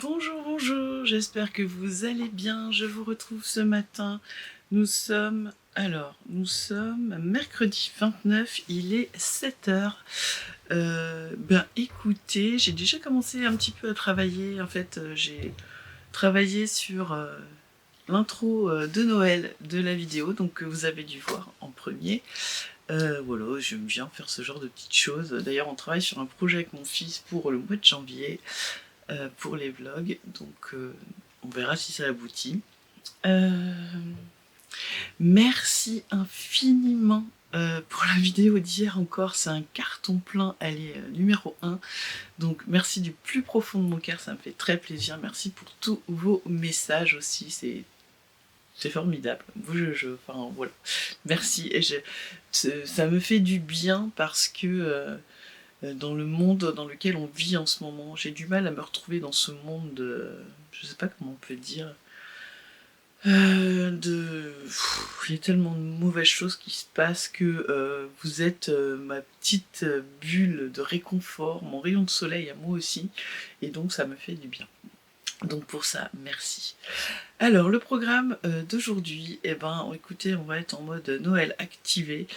Bonjour, bonjour, j'espère que vous allez bien. Je vous retrouve ce matin. Nous sommes mercredi 29, il est 7h. Écoutez, j'ai déjà commencé un petit peu à travailler. En fait, j'ai travaillé sur l'intro de Noël de la vidéo, donc que vous avez dû voir en premier. Voilà, j'aime bien faire ce genre de petites choses. D'ailleurs, on travaille sur un projet avec mon fils pour le mois de janvier. Pour les vlogs, donc on verra si ça aboutit. Merci infiniment pour la vidéo d'hier encore, c'est un carton plein, elle est numéro 1, donc merci du plus profond de mon cœur, ça me fait très plaisir, merci pour tous vos messages aussi, c'est formidable, enfin voilà, merci, et ça me fait du bien parce que dans le monde dans lequel on vit en ce moment. J'ai du mal à me retrouver dans ce monde de... Je sais pas comment on peut dire... Il y a tellement de mauvaises choses qui se passent que vous êtes ma petite bulle de réconfort, mon rayon de soleil à moi aussi, et donc ça me fait du bien. Donc pour ça, merci. Alors le programme d'aujourd'hui, écoutez, on va être en mode Noël activé.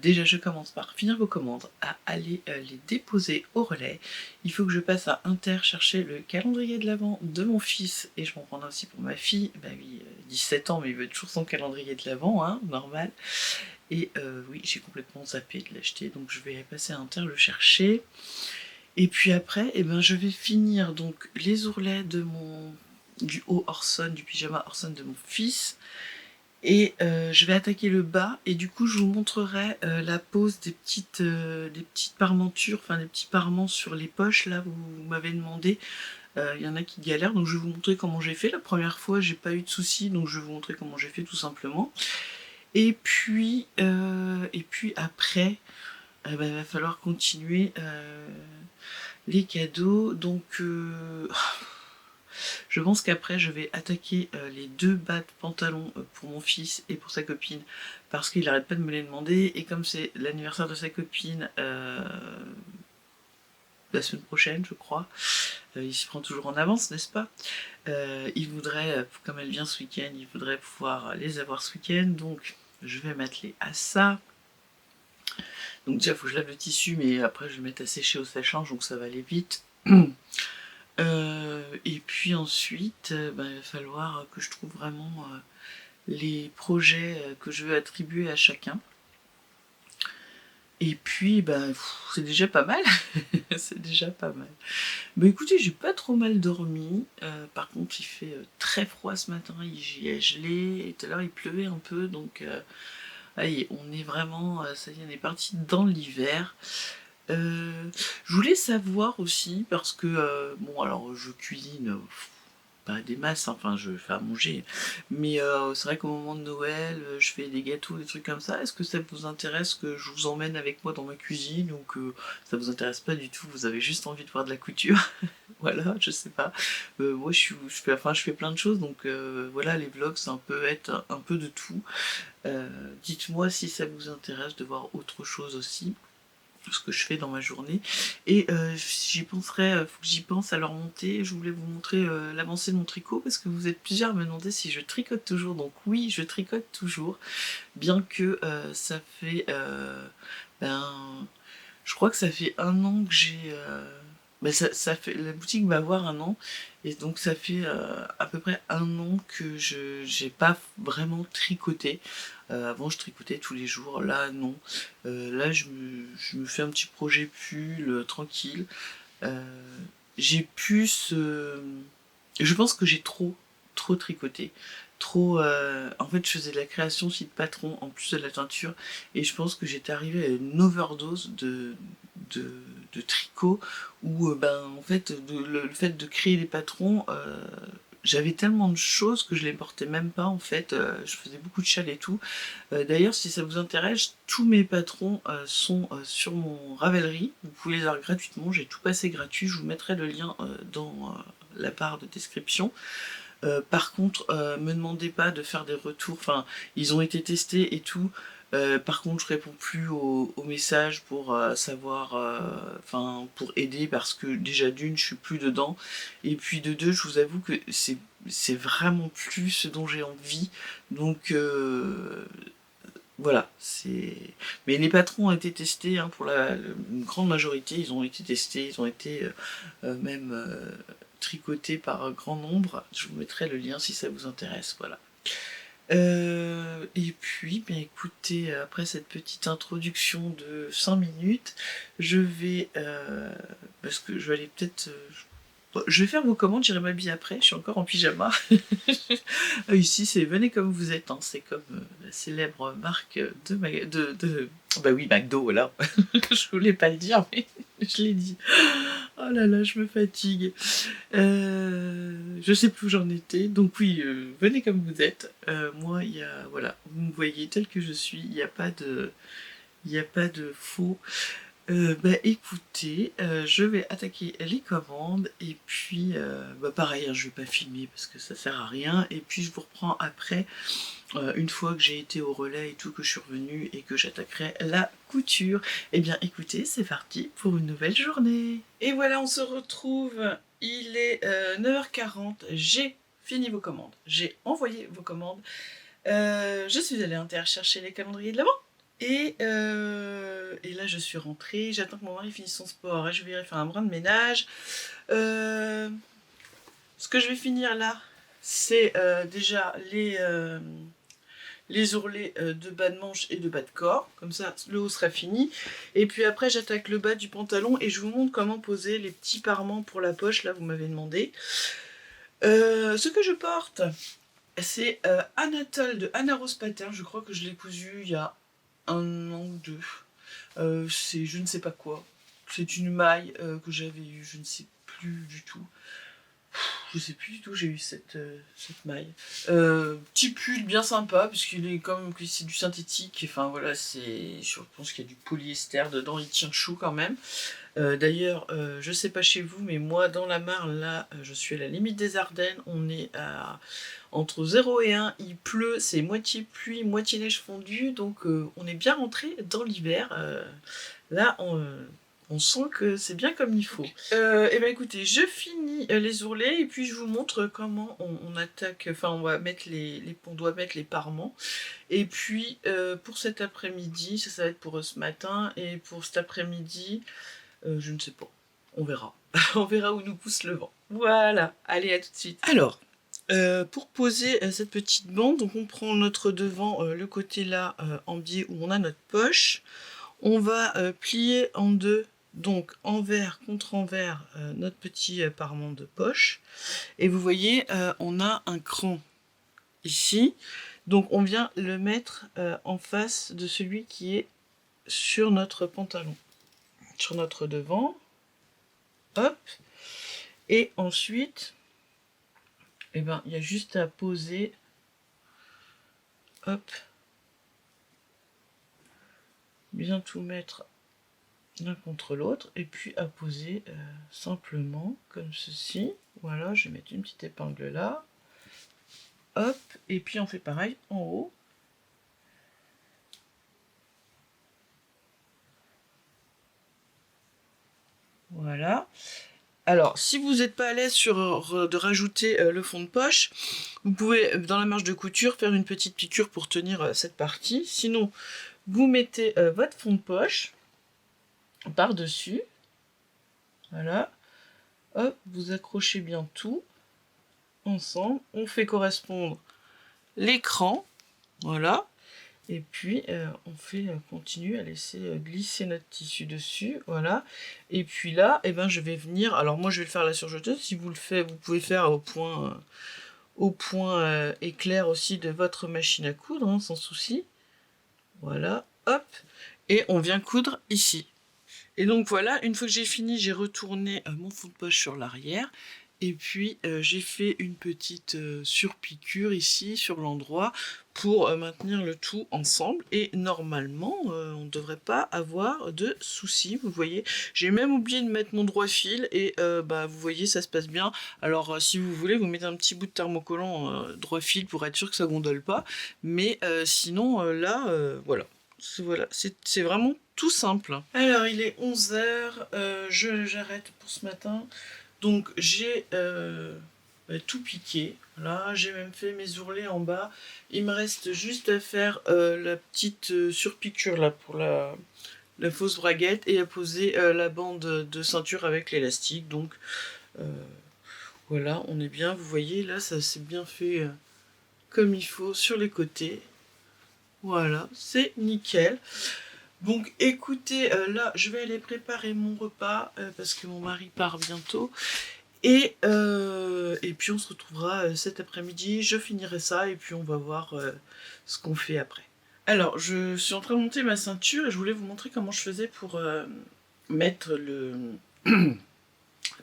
Déjà je commence par finir vos commandes, à aller les déposer au relais. Il faut que je passe à Inter chercher le calendrier de l'Avent de mon fils, et je m'en prendrai aussi pour ma fille. Bah oui, 17 ans mais il veut toujours son calendrier de l'Avent, hein, normal. Et oui, j'ai complètement zappé de l'acheter, donc je vais passer à Inter le chercher. Et puis après, je vais finir donc les ourlets du haut Orson, du pyjama Orson de mon fils. Et je vais attaquer le bas, et du coup je vous montrerai la pose des petites parmentures, enfin des petits parements sur les poches, là vous m'avez demandé. Il y en a qui galèrent, donc je vais vous montrer comment j'ai fait. La première fois j'ai pas eu de soucis, donc je vais vous montrer comment j'ai fait tout simplement. Et puis après, il va falloir continuer les cadeaux, donc je pense qu'après je vais attaquer les 2 bas de pantalon pour mon fils et pour sa copine, parce qu'il arrête pas de me les demander, et comme c'est l'anniversaire de sa copine la semaine prochaine je crois, il s'y prend toujours en avance, n'est-ce pas? Il voudrait, comme elle vient ce week-end, il voudrait pouvoir les avoir ce week-end, donc je vais m'atteler à ça. Donc déjà il faut que je lave le tissu, mais après je vais le mettre à sécher au sèche-linge, donc ça va aller vite. Et puis ensuite, il va falloir que je trouve vraiment les projets que je veux attribuer à chacun. Et puis, c'est déjà pas mal. C'est déjà pas mal. Écoutez, j'ai pas trop mal dormi. Par contre, il fait très froid ce matin. Il a gelé. Et tout à l'heure, il pleuvait un peu. Donc, allez, on est vraiment... ça y est, on est parti dans l'hiver. Je voulais savoir aussi, parce que, bon, alors, je cuisine... pas des masses, enfin je fais à manger, mais c'est vrai qu'au moment de Noël, je fais des gâteaux, des trucs comme ça. Est-ce que ça vous intéresse que je vous emmène avec moi dans ma cuisine, ou que ça vous intéresse pas du tout, vous avez juste envie de voir de la couture? Voilà, je sais pas. Moi je fais plein de choses, donc voilà, les vlogs ça peut être un peu de tout. Dites-moi si ça vous intéresse de voir autre chose aussi, ce que je fais dans ma journée. Et j'y penserai, faut que j'y pense à leur monter. Je voulais vous montrer l'avancée de mon tricot, parce que vous êtes plusieurs à me demander si je tricote toujours. Donc oui, je tricote toujours, bien que ça fait je crois que ça fait 1 an que j'ai ça fait, la boutique va avoir 1 an, et donc ça fait à peu près 1 an que j'ai pas vraiment tricoté. Avant je tricotais tous les jours, là non. Là je me fais un petit projet pull tranquille. J'ai plus... je pense que j'ai trop tricoté. En fait je faisais de la création aussi de patrons en plus de la teinture, et je pense que j'étais arrivée à une overdose de tricot, où en fait le fait de créer les patrons, j'avais tellement de choses que je les portais même pas en fait. Je faisais beaucoup de châles et tout. D'ailleurs, si ça vous intéresse, tous mes patrons sont sur mon Ravelry. Vous pouvez les avoir gratuitement, j'ai tout passé gratuit. Je vous mettrai le lien dans la barre de description. Par contre, me demandez pas de faire des retours, enfin, ils ont été testés et tout. Par contre, je réponds plus aux messages pour savoir, enfin, pour aider parce que déjà d'une, je suis plus dedans, et puis de deux, je vous avoue que c'est vraiment plus ce dont j'ai envie. Donc voilà, c'est. Mais les patrons ont été testés, hein, pour une grande majorité, ils ont été testés, ils ont été même tricotés par grand nombre. Je vous mettrai le lien si ça vous intéresse, voilà. Et puis, bien écoutez, après cette petite introduction de 5 minutes, je vais, parce que je vais aller peut-être, je vais faire vos commandes, j'irai m'habiller après, je suis encore en pyjama. Ici, c'est venez comme vous êtes, hein. C'est comme la célèbre marque bah oui, McDo, voilà. Je voulais pas le dire, mais je l'ai dit. Oh là là, je me fatigue. Je sais plus où j'en étais. Donc oui, venez comme vous êtes. Moi, il y a, voilà, vous me voyez tel que je suis. Il n'y a pas de faux. Bah écoutez, je vais attaquer les commandes et puis bah pareil, hein, je vais pas filmer parce que ça sert à rien, et puis je vous reprends après, une fois que j'ai été au relais et tout, que je suis revenue et que j'attaquerai la couture. Eh bien écoutez, c'est parti pour une nouvelle journée. Et voilà, on se retrouve, il est 9h40, j'ai fini vos commandes, j'ai envoyé vos commandes, je suis allée chercher les calendriers de l'avant. Et là, je suis rentrée, j'attends que mon mari finisse son sport et je vais faire un brin de ménage. Ce que je vais finir là, c'est déjà les ourlets de bas de manche et de bas de corps. Comme ça, le haut sera fini. Et puis après, j'attaque le bas du pantalon et je vous montre comment poser les petits parements pour la poche. Là, vous m'avez demandé. Ce que je porte, c'est Anatole de Anna Rose Pattern. Je crois que je l'ai cousu il y a 1 an ou 2. C'est je ne sais pas quoi. C'est une maille que j'avais eue, je ne sais plus du tout. Je sais plus du tout, j'ai eu cette maille. Petit pull bien sympa, puisqu'il est comme c'est du synthétique. Enfin voilà, je pense qu'il y a du polyester dedans, il tient chaud quand même. D'ailleurs, je sais pas chez vous, mais moi dans la Marne, là, je suis à la limite des Ardennes. On est entre 0 et 1, il pleut, c'est moitié pluie, moitié neige fondue, donc on est bien rentré dans l'hiver. Là, on sent que c'est bien comme il faut. Et ben écoutez, je finis les ourlets et puis je vous montre comment on attaque. Enfin, on doit mettre les parements. Et puis pour cet après-midi, ça va être pour ce matin, et pour cet après-midi, je ne sais pas. On verra. On verra où nous pousse le vent. Voilà. Allez, à tout de suite. Alors, pour poser cette petite bande, donc on prend notre devant, le côté là en biais où on a notre poche. On va plier en deux, donc envers contre envers, notre petit parement de poche. Et vous voyez, on a un cran ici. Donc on vient le mettre en face de celui qui est sur notre pantalon, sur notre devant. Hop. Et ensuite, eh ben, il y a juste à poser, hop, bien tout mettre l'un contre l'autre, et puis à poser simplement comme ceci. Voilà, je vais mettre une petite épingle là, hop, et puis on fait pareil en haut. Voilà. Alors, si vous n'êtes pas à l'aise de rajouter le fond de poche, vous pouvez, dans la marge de couture, faire une petite piqûre pour tenir cette partie. Sinon, vous mettez votre fond de poche par-dessus. Voilà. Hop, vous accrochez bien tout ensemble. On fait correspondre l'écran. Voilà. Et puis, on fait continue à laisser glisser notre tissu dessus. Voilà. Et puis là, eh ben, je vais venir... Alors moi, je vais le faire à la surjeteuse. Si vous le faites, vous pouvez faire au point éclair aussi de votre machine à coudre, hein, sans souci. Voilà. Hop. Et on vient coudre ici. Et donc voilà, une fois que j'ai fini, j'ai retourné mon fond de poche sur l'arrière. Et puis j'ai fait une petite surpiqûre ici sur l'endroit pour maintenir le tout ensemble. Et normalement, on ne devrait pas avoir de soucis. Vous voyez, j'ai même oublié de mettre mon droit fil et vous voyez, ça se passe bien. Alors si vous voulez, vous mettez un petit bout de thermocollant droit fil pour être sûr que ça gondole pas. Mais sinon, là, voilà. Voilà, c'est vraiment tout simple. Alors, il est 11 h, j'arrête pour ce matin. Donc, j'ai tout piqué. Là, j'ai même fait mes ourlets en bas. Il me reste juste à faire la petite surpiqûre là pour la fausse braguette et à poser la bande de ceinture avec l'élastique. Donc, voilà, on est bien. Vous voyez, là, ça s'est bien fait comme il faut sur les côtés. Voilà, c'est nickel. Donc écoutez, là je vais aller préparer mon repas parce que mon mari part bientôt. Et puis on se retrouvera cet après-midi, je finirai ça et puis on va voir ce qu'on fait après. Alors je suis en train de monter ma ceinture et je voulais vous montrer comment je faisais pour mettre le...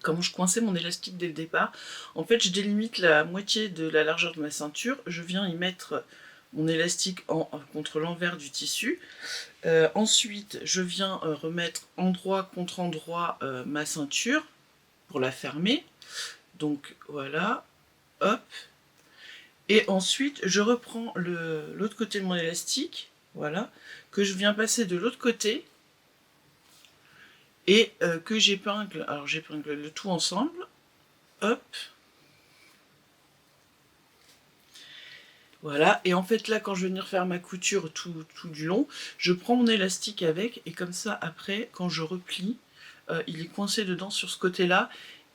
comment je coinçais mon élastique dès le départ. En fait je délimite la moitié de la largeur de ma ceinture, je viens y mettre mon élastique contre l'envers du tissu. Ensuite, je viens remettre endroit contre endroit ma ceinture pour la fermer. Donc voilà, hop. Et ensuite, je reprends l'autre côté de mon élastique, voilà, que je viens passer de l'autre côté et que j'épingle. Alors j'épingle le tout ensemble, hop. Voilà, et en fait là quand je vais venir faire ma couture tout du long, je prends mon élastique avec et comme ça après quand je replie, il est coincé dedans sur ce côté-là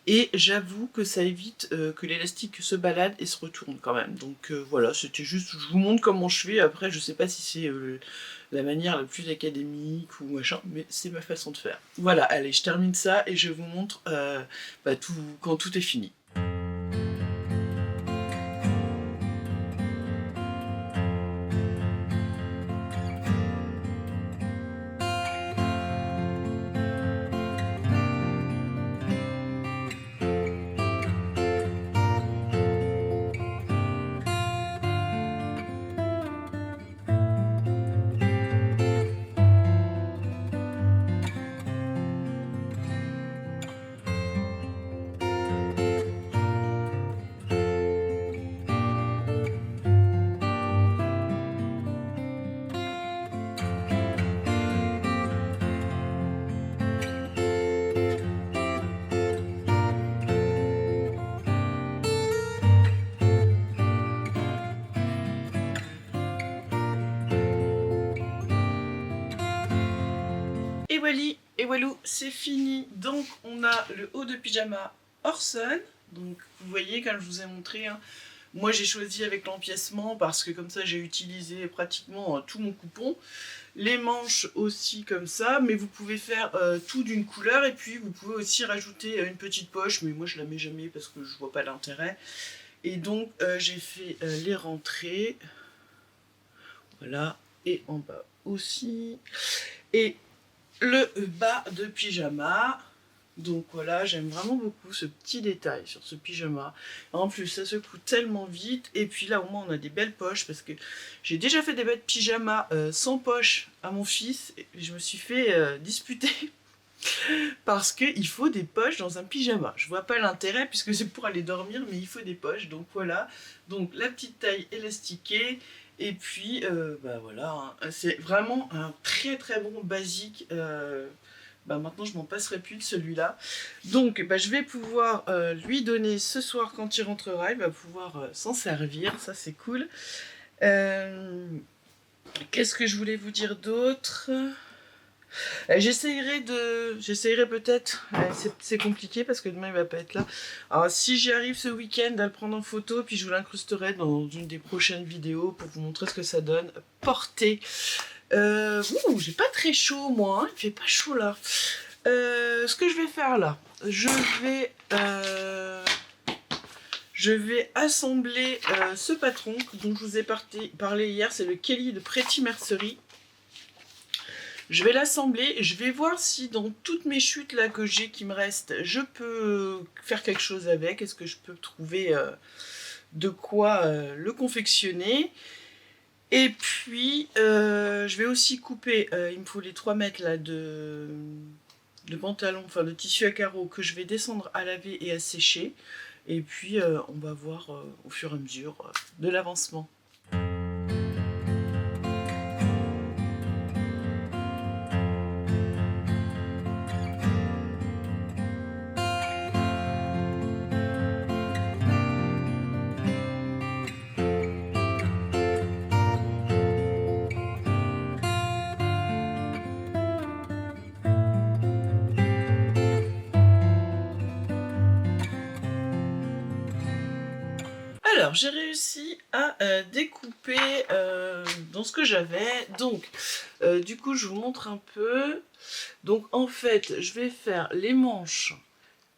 et j'avoue que ça évite que l'élastique se balade et se retourne quand même. Donc voilà, c'était juste, je vous montre comment je fais, après je sais pas si c'est la manière la plus académique ou machin, mais c'est ma façon de faire. Voilà, allez, je termine ça et je vous montre quand tout est fini. Et voilà, et walou, c'est fini. Donc on a le haut de pyjama Orson. Donc vous voyez, comme je vous ai montré, hein, moi j'ai choisi avec l'empiècement parce que comme ça j'ai utilisé pratiquement tout mon coupon. Les manches aussi comme ça, mais vous pouvez faire tout d'une couleur et puis vous pouvez aussi rajouter une petite poche, mais moi je la mets jamais parce que je vois pas l'intérêt. Et donc j'ai fait les rentrées, voilà, et en bas aussi. Et le bas de pyjama. Donc voilà, j'aime vraiment beaucoup ce petit détail sur ce pyjama. En plus, ça se coud tellement vite. Et puis là, au moins, on a des belles poches. Parce que j'ai déjà fait des belles pyjamas sans poche à mon fils. Et je me suis fait disputer. Parce qu'il faut des poches dans un pyjama. Je vois pas l'intérêt puisque c'est pour aller dormir. Mais il faut des poches. Donc voilà. Donc la petite taille élastiquée. Et puis, voilà, hein. C'est vraiment un très très bon basique. Maintenant, je m'en passerai plus de celui-là. Donc, je vais pouvoir lui donner ce soir quand il rentrera. Il va pouvoir s'en servir. Ça, c'est cool. Qu'est-ce que je voulais vous dire d'autre ? J'essayerai peut-être, c'est compliqué parce que demain il va pas être là. Alors si j'y arrive ce week-end à le prendre en photo, puis je vous l'incrusterai dans une des prochaines vidéos pour vous montrer ce que ça donne. Portée. J'ai pas très chaud moi, hein, il fait pas chaud là. Ce que je vais faire là, je vais assembler ce patron dont je vous ai parlé hier, c'est le Kelly de Pretty Mercery. Je vais l'assembler et je vais voir si dans toutes mes chutes là que j'ai qui me restent, je peux faire quelque chose avec. Est-ce que je peux trouver de quoi le confectionner. Et puis je vais aussi couper, il me faut les 3 mètres là de pantalon, enfin de tissu à carreaux que je vais descendre à laver et à sécher. Et puis on va voir au fur et à mesure de l'avancement. Alors, j'ai réussi à découper dans ce que j'avais. Donc, du coup, je vous montre un peu. Donc, en fait, je vais faire les manches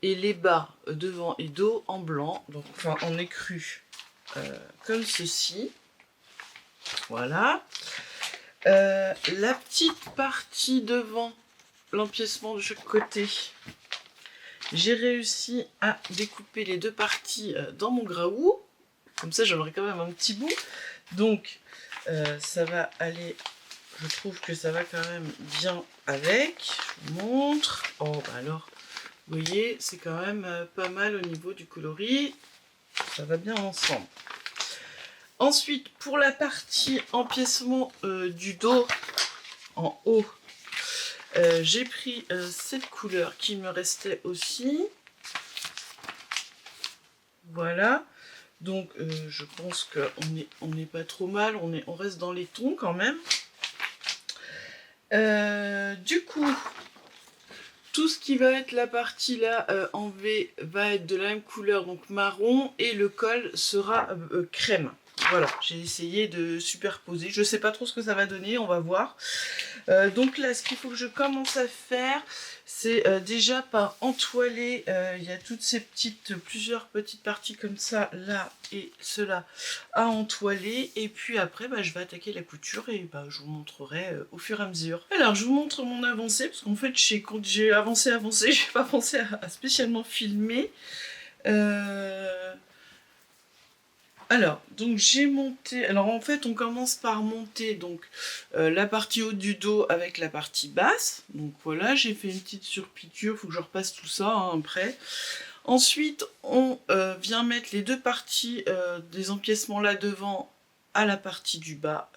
et les bas devant et dos en blanc. Donc, enfin, en écru, comme ceci. Voilà. La petite partie devant, l'empiècement de chaque côté, j'ai réussi à découper les 2 parties dans mon graout. Comme ça, j'en aurai quand même un petit bout. Donc, ça va aller... Je trouve que ça va quand même bien avec. Je vous montre. Oh, bah alors, vous voyez, c'est quand même pas mal au niveau du coloris. Ça va bien ensemble. Ensuite, pour la partie empiècement du dos, en haut, j'ai pris cette couleur qui me restait aussi. Voilà. Donc je pense qu'on n'est pas trop mal, on reste dans les tons quand même. Du coup, tout ce qui va être la partie là en V va être de la même couleur, donc marron, et le col sera crème. Voilà, j'ai essayé de superposer, je sais pas trop ce que ça va donner, on va voir. Donc là, ce qu'il faut que je commence à faire, c'est déjà par entoiler, il y a toutes ces plusieurs petites parties comme ça, là et cela, à entoiler. Et puis après, bah, je vais attaquer la couture et bah, je vous montrerai au fur et à mesure. Alors, je vous montre mon avancée, parce qu'en fait, quand j'ai avancé, j'ai pas pensé à spécialement filmer. Alors, donc j'ai monté... Alors en fait, on commence par monter donc la partie haute du dos avec la partie basse. Donc voilà, j'ai fait une petite surpiqûre, il faut que je repasse tout ça hein, après. Ensuite, on vient mettre les 2 parties des empiècements là devant à la partie du bas,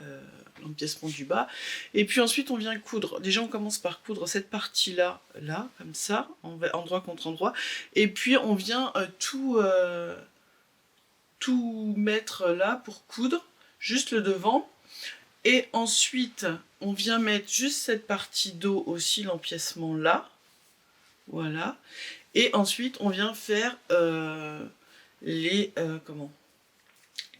l'empiècement du bas. Et puis ensuite, on vient coudre. Déjà, on commence par coudre cette partie-là, là, comme ça, endroit contre endroit. Et puis, on vient tout mettre là pour coudre, juste le devant. Et ensuite, on vient mettre juste cette partie dos aussi, l'empiècement là. Voilà. Et ensuite, on vient faire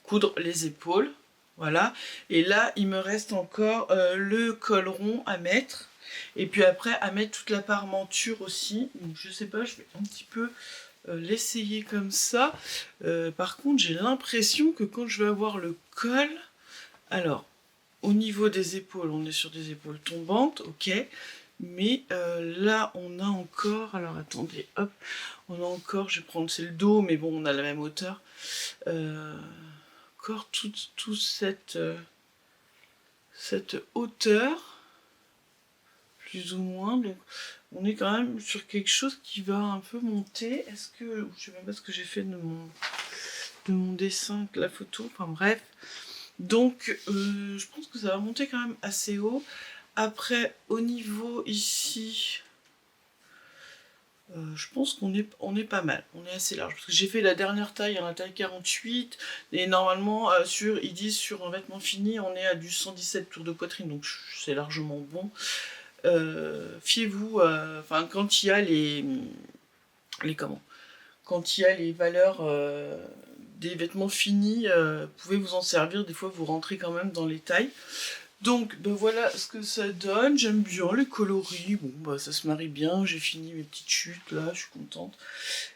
coudre les épaules. Voilà. Et là, il me reste encore le col rond à mettre. Et puis après, à mettre toute la parmenture aussi. Donc, je sais pas, je vais un petit peu l'essayer comme ça. Par contre, j'ai l'impression que quand je vais avoir le col... Alors, au niveau des épaules, on est sur des épaules tombantes, ok. Mais là, on a encore... Alors, attendez, hop. On a encore, je vais prendre, c'est le dos, mais bon, on a la même hauteur. Encore toute cette hauteur, plus ou moins. Donc, on est quand même sur quelque chose qui va un peu monter. Est-ce que... Je sais même pas ce que j'ai fait de mon dessin, de la photo. Enfin, bref. Donc, je pense que ça va monter quand même assez haut. Après, au niveau ici... je pense qu'on est pas mal, on est assez large. Parce que j'ai fait la dernière taille, la taille 48, et normalement, ils disent sur un vêtement fini, on est à du 117 tours de poitrine, donc c'est largement bon. Fiez-vous, quand il y a quand il y a les valeurs des vêtements finis, vous pouvez vous en servir, des fois vous rentrez quand même dans les tailles. Donc ben voilà ce que ça donne, j'aime bien les coloris, bon bah ça se marie bien, j'ai fini mes petites chutes là, je suis contente.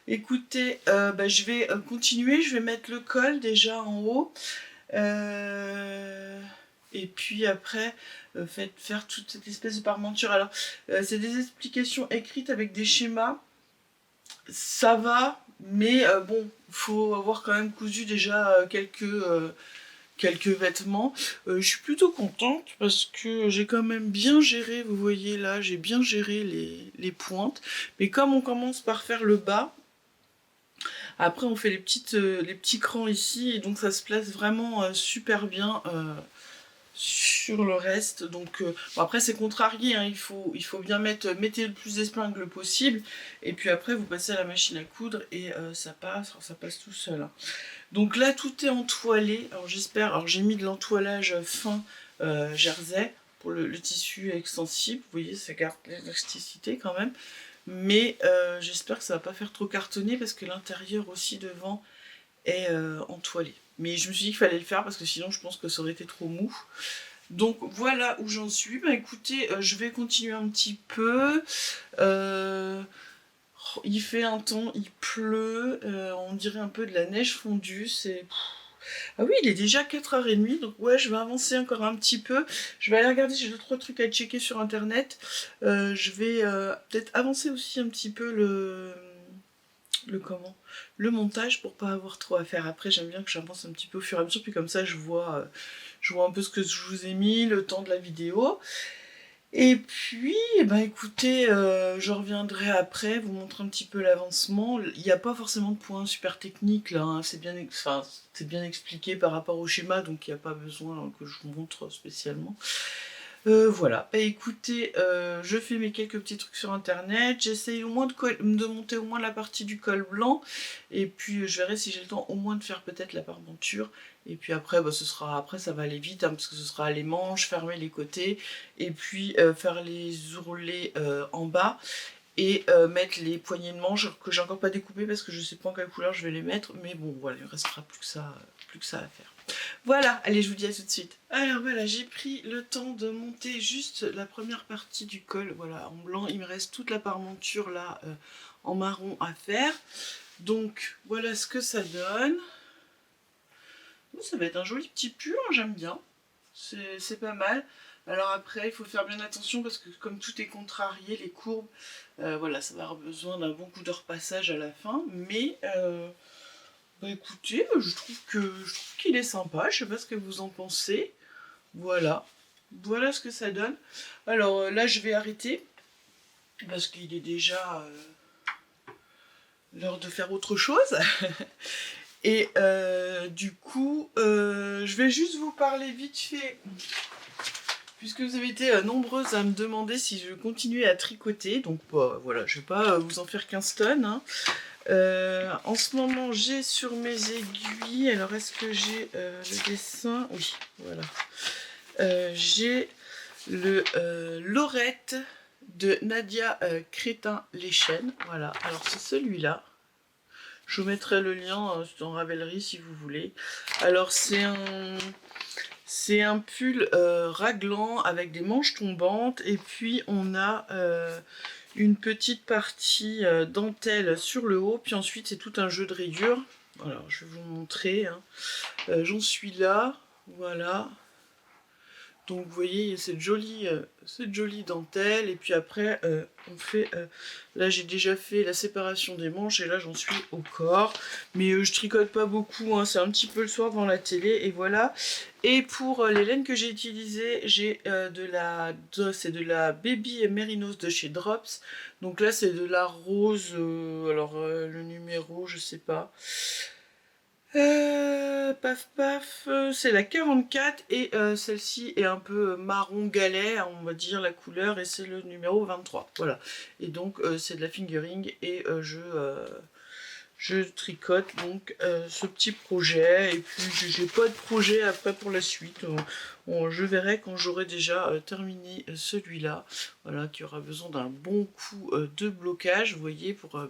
Écoutez, je vais continuer, je vais mettre le col déjà en haut. et puis après faire toute cette espèce de parmenture. Alors c'est des explications écrites avec des schémas, ça va, mais bon, faut avoir quand même cousu déjà quelques vêtements. Je suis plutôt contente parce que j'ai quand même bien géré, vous voyez là, j'ai bien géré les pointes. Mais comme on commence par faire le bas, après on fait les petits crans ici et donc ça se place vraiment super bien sur le reste. Donc bon, après c'est contrarié, hein, il faut bien mettez le plus d'espingles possible et puis après vous passez à la machine à coudre et ça passe tout seul, hein. Donc là tout est entoilé, alors j'espère, alors j'ai mis de l'entoilage fin jersey pour le tissu extensible, vous voyez ça garde l'élasticité quand même, mais j'espère que ça va pas faire trop cartonner parce que l'intérieur aussi devant est entoilé. Mais je me suis dit qu'il fallait le faire parce que sinon je pense que ça aurait été trop mou. Donc voilà où j'en suis. Bah écoutez, je vais continuer un petit peu. Il fait un temps, il pleut, on dirait un peu de la neige fondue, c'est... Ah oui, il est déjà 4h30, donc ouais, je vais avancer encore un petit peu. Je vais aller regarder, j'ai 2-3 trucs à checker sur internet. Je vais peut-être avancer aussi un petit peu le montage pour pas avoir trop à faire. Après, j'aime bien que j'avance un petit peu au fur et à mesure, puis comme ça je vois un peu ce que je vous ai mis, le temps de la vidéo. Et puis, eh ben écoutez, je reviendrai après, vous montrer un petit peu l'avancement. Il n'y a pas forcément de points super techniques là, hein. C'est bien expliqué par rapport au schéma, donc il n'y a pas besoin que je vous montre spécialement. Voilà, bah écoutez, je fais mes quelques petits trucs sur internet, j'essaye au moins de monter au moins la partie du col blanc, et puis je verrai si j'ai le temps au moins de faire peut-être la parmenture, et puis après, bah, après ça va aller vite, hein, parce que ce sera les manches, fermer les côtés, et puis faire les ourlets en bas, et mettre les poignées de manche que j'ai encore pas découpé parce que je sais pas en quelle couleur je vais les mettre, mais bon voilà, il ne restera plus que ça à faire. Voilà, allez, je vous dis à tout de suite. Alors voilà, j'ai pris le temps de monter juste la première partie du col, voilà, en blanc. Il me reste toute la parmenture là en marron à faire. Donc voilà ce que ça donne. Ça va être un joli petit pull, hein, j'aime bien. C'est pas mal. Alors après, il faut faire bien attention parce que comme tout est contrarié, les courbes, voilà, ça va avoir besoin d'un bon coup de repassage à la fin. Mais bah écoutez, je trouve qu'il est sympa, je sais pas ce que vous en pensez. Voilà. Voilà ce que ça donne. Alors là, je vais arrêter parce qu'il est déjà l'heure de faire autre chose. Et du coup, je vais juste vous parler vite fait, puisque vous avez été nombreuses à me demander si je continuais à tricoter. Donc bah, voilà, je vais pas vous en faire 15 tonnes, hein. En ce moment, j'ai sur mes aiguilles, alors est-ce que j'ai le dessin? Oui, voilà. J'ai le Lorette de Nadia Crétin-Léchène. Voilà, alors c'est celui-là. Je vous mettrai le lien dans Ravelry si vous voulez. Alors c'est un pull raglan avec des manches tombantes et puis on a une petite partie dentelle sur le haut, puis ensuite c'est tout un jeu de rayures. Alors je vais vous montrer, hein. J'en suis là, voilà. Donc vous voyez, il y a cette jolie dentelle, et puis après on fait, là j'ai déjà fait la séparation des manches, et là j'en suis au corps, mais je tricote pas beaucoup, hein, c'est un petit peu le soir devant la télé, et voilà. Et pour les laines que j'ai utilisées, j'ai c'est de la Baby Mérinos de chez Drops, donc là c'est de la rose, alors le numéro je sais pas. C'est la 44 et celle-ci est un peu marron galet, on va dire la couleur, et c'est le numéro 23. Voilà. Et donc c'est de la fingering et je tricote donc ce petit projet, et puis j'ai pas de projet après pour la suite. Je verrai quand j'aurai déjà terminé celui-là, voilà, qui aura besoin d'un bon coup de blocage, vous voyez, pour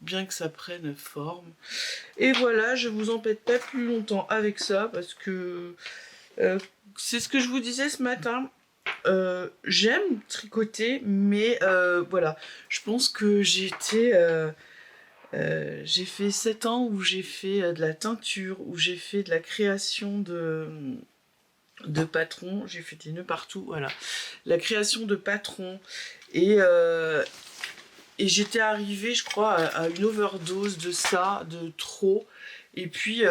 bien que ça prenne forme. Et voilà, je vous embête pas plus longtemps avec ça parce que c'est ce que je vous disais ce matin. J'aime tricoter, mais voilà, je pense que j'ai fait 7 ans où j'ai fait de la teinture, où j'ai fait de la création de patrons, j'ai fait des nœuds partout, voilà. La création de patrons, et j'étais arrivée, je crois, à une overdose de ça, de trop. Et puis,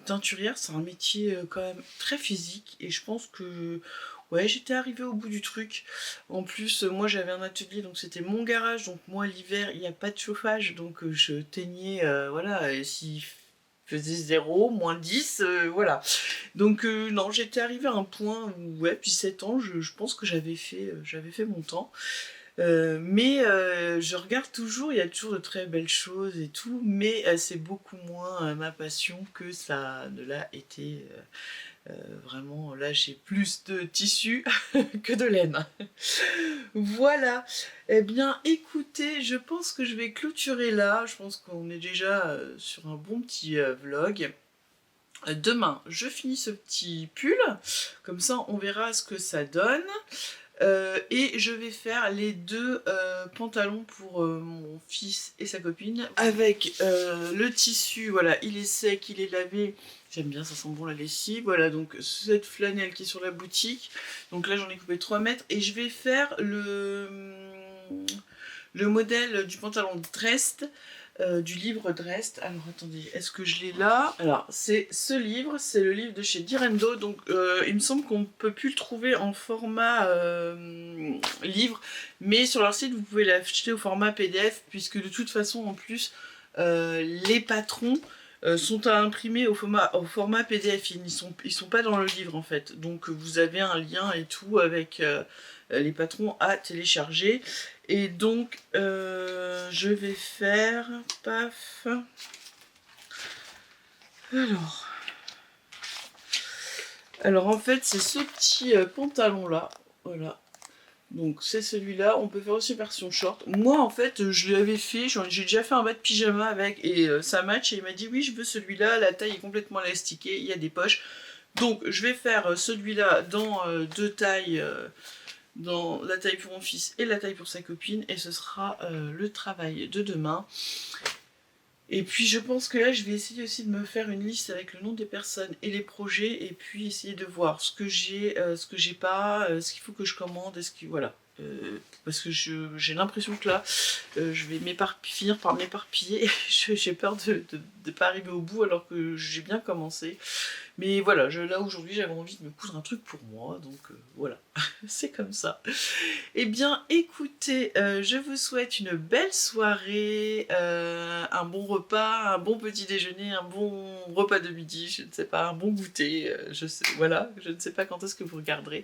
teinturière, c'est un métier quand même très physique. Et je pense que, ouais, j'étais arrivée au bout du truc. En plus, moi, j'avais un atelier, donc c'était mon garage. Donc moi, l'hiver, il n'y a pas de chauffage. Donc je teignais, voilà, et s'il faisait 0, -10, voilà. Donc non, j'étais arrivée à un point où, ouais, puis 7 ans, je pense que j'avais fait mon temps. Mais je regarde toujours, il y a toujours de très belles choses et tout, mais c'est beaucoup moins ma passion que ça ne l'a été. Vraiment, là j'ai plus de tissu que de laine. Voilà. Eh bien, écoutez, je pense que je vais clôturer là. Je pense qu'on est déjà sur un bon petit vlog. Demain, je finis ce petit pull, comme ça on verra ce que ça donne. Et je vais faire les deux pantalons pour mon fils et sa copine avec le tissu, voilà, il est sec, il est lavé, j'aime bien, ça sent bon la lessive, voilà, donc cette flanelle qui est sur la boutique, donc là j'en ai coupé 3 mètres, et je vais faire le modèle du pantalon Drest, du livre Drest. Alors attendez, est-ce que je l'ai là? Alors c'est ce livre, c'est le livre de chez Direndo, donc il me semble qu'on ne peut plus le trouver en format livre, mais sur leur site vous pouvez l'acheter au format PDF, puisque de toute façon en plus les patrons sont à imprimer au format PDF, ils sont pas dans le livre en fait, donc vous avez un lien et tout avec les patrons à télécharger. Et donc je vais faire paf. Alors en fait c'est ce petit pantalon là, voilà. Donc c'est celui-là, on peut faire aussi version short. Moi en fait je l'avais fait, j'ai déjà fait un bas de pyjama avec, et ça match, et il m'a dit oui je veux celui-là, la taille est complètement élastiquée, il y a des poches. Donc je vais faire celui-là dans deux tailles, dans la taille pour mon fils et la taille pour sa copine, et ce sera le travail de demain. Et puis je pense que là je vais essayer aussi de me faire une liste avec le nom des personnes et les projets, et puis essayer de voir ce que j'ai pas, ce qu'il faut que je commande, voilà. Parce que j'ai l'impression que là je vais finir par m'éparpiller. J'ai peur de ne pas arriver au bout alors que j'ai bien commencé. Mais voilà, là aujourd'hui j'avais envie de me coudre un truc pour moi, donc voilà, c'est comme ça. Eh bien écoutez, je vous souhaite une belle soirée, un bon repas, un bon petit déjeuner, un bon repas de midi, je ne sais pas, un bon goûter, voilà, je ne sais pas quand est-ce que vous regarderez.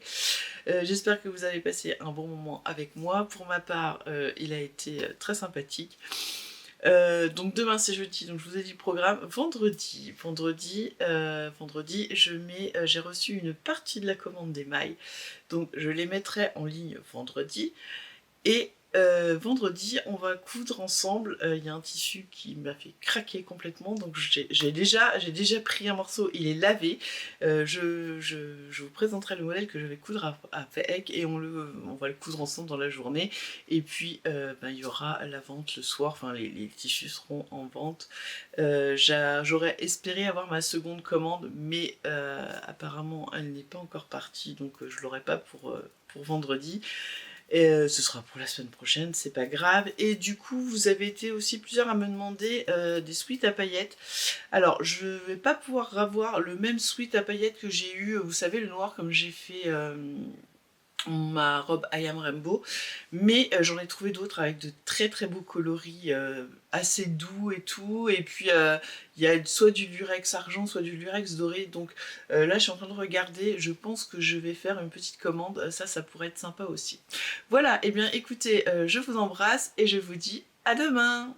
J'espère que vous avez passé un bon moment avec moi. Pour ma part, il a été très sympathique. Donc demain c'est jeudi, donc je vous ai dit le programme. Vendredi, j'ai reçu une partie de la commande d'émail, donc je les mettrai en ligne vendredi. Et vendredi, on va coudre ensemble. Il y a un tissu qui m'a fait craquer complètement, donc j'ai déjà pris un morceau, il est lavé. Je vous présenterai le modèle que je vais coudre avec, et on va le coudre ensemble dans la journée. Et puis il y aura la vente le soir, enfin les tissus seront en vente. J'aurais espéré avoir ma seconde commande, mais apparemment elle n'est pas encore partie, donc je l'aurai pas pour vendredi. Et ce sera pour la semaine prochaine, c'est pas grave. Et du coup, vous avez été aussi plusieurs à me demander des sweats à paillettes. Alors, je vais pas pouvoir avoir le même sweat à paillettes que j'ai eu, vous savez, le noir, comme j'ai fait ma robe I Am Rainbow, mais j'en ai trouvé d'autres avec de très très beaux coloris, assez doux et tout, et puis il y a soit du lurex argent, soit du lurex doré, donc là je suis en train de regarder, je pense que je vais faire une petite commande, ça pourrait être sympa aussi. Voilà, et bien écoutez, je vous embrasse et je vous dis à demain.